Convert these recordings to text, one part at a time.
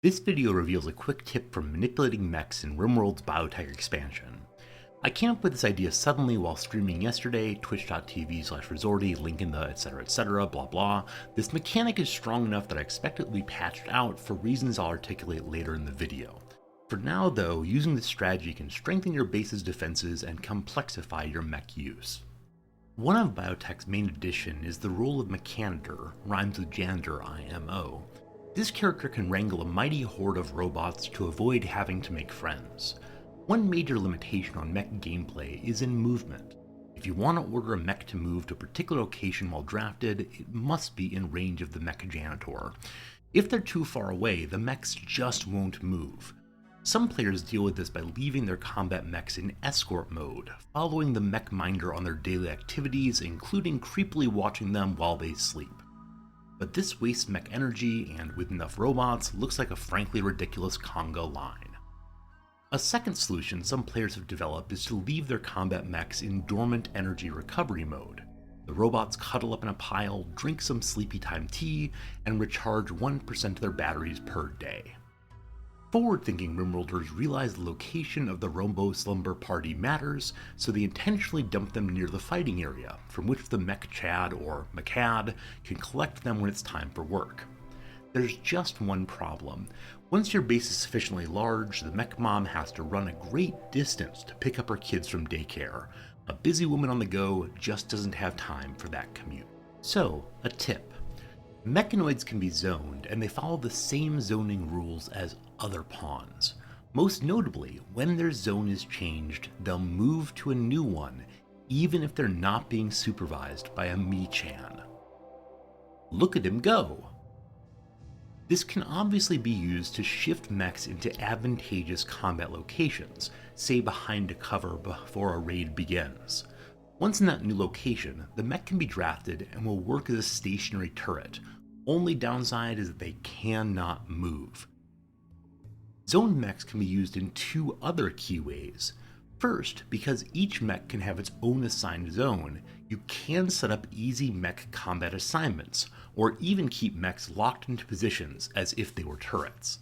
This video reveals a quick tip for manipulating mechs in Rimworld's Biotech expansion. I came up with this idea suddenly while streaming yesterday, twitch.tv/resorty, link in the etc, blah blah. This mechanic is strong enough that I expect it will be patched out for reasons I'll articulate later in the video. For now though, using this strategy can strengthen your base's defenses and complexify your mech use. One of Biotech's main addition is the role of mechanitor, rhymes with janitor IMO. This character can wrangle a mighty horde of robots to avoid having to make friends. One major limitation on mech gameplay is in movement. If you want to order a mech to move to a particular location while drafted, it must be in range of the mech janitor. If they're too far away, the mechs just won't move. Some players deal with this by leaving their combat mechs in escort mode, following the mech minder on their daily activities, including creepily watching them while they sleep. But this wastes mech energy, and with enough robots, looks like a frankly ridiculous conga line. A second solution some players have developed is to leave their combat mechs in dormant energy recovery mode. The robots cuddle up in a pile, drink some sleepy time tea, and recharge 1% of their batteries per day. Forward-thinking Rimworlders realize the location of the Robo Slumber Party matters, so they intentionally dump them near the fighting area, from which the Mech Chad or Mechad can collect them when it's time for work. There's just one problem. Once your base is sufficiently large, the Mech Mom has to run a great distance to pick up her kids from daycare. A busy woman on the go just doesn't have time for that commute. So, a tip. Mechanoids can be zoned, and they follow the same zoning rules as other pawns. Most notably, when their zone is changed, they'll move to a new one, even if they're not being supervised by a Mechan. Look at him go! This can obviously be used to shift mechs into advantageous combat locations, say behind a cover before a raid begins. Once in that new location, the mech can be drafted and will work as a stationary turret. Only downside is that they cannot move. Zoned mechs can be used in two other key ways. First, because each mech can have its own assigned zone, you can set up easy mech combat assignments, or even keep mechs locked into positions as if they were turrets.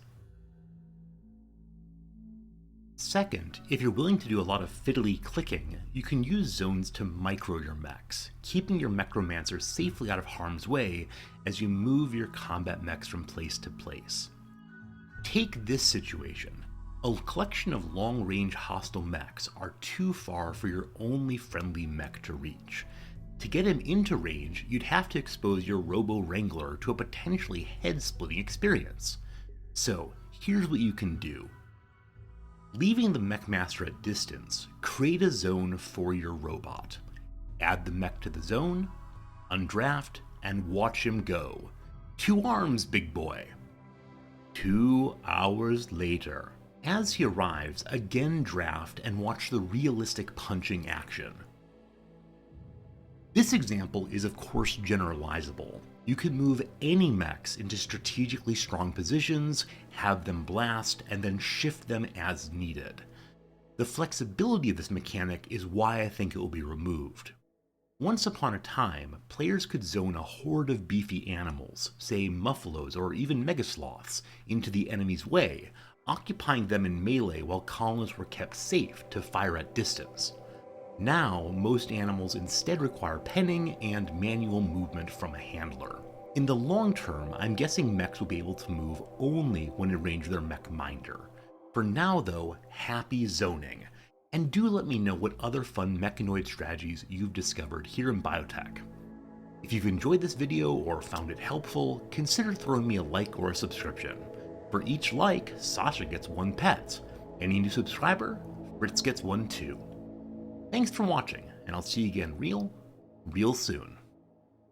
Second, if you're willing to do a lot of fiddly clicking, you can use zones to micro your mechs, keeping your Mechromancer safely out of harm's way as you move your combat mechs from place to place. Take this situation. A collection of long-range hostile mechs are too far for your only friendly mech to reach. To get him into range, you'd have to expose your Robo-Wrangler to a potentially head-splitting experience. So, here's what you can do. Leaving the Mechmaster at distance, create a zone for your robot. Add the mech to the zone, undraft, and watch him go. 2 arms, big boy! 2 hours later. As he arrives, again draft and watch the realistic punching action. This example is of course generalizable. You can move any mechs into strategically strong positions, have them blast, and then shift them as needed. The flexibility of this mechanic is why I think it will be removed. Once upon a time, players could zone a horde of beefy animals, say muffalos or even megasloths, into the enemy's way, occupying them in melee while colonists were kept safe to fire at distance. Now, most animals instead require penning and manual movement from a handler. In the long term, I'm guessing mechs will be able to move only when in range of their mech minder. For now though, happy zoning. And do let me know what other fun mechanoid strategies you've discovered here in Biotech. If you've enjoyed this video or found it helpful, consider throwing me a like or a subscription. For each like, Sasha gets 1 pet. Any new subscriber, Fritz gets 1 too. Thanks for watching, and I'll see you again real soon.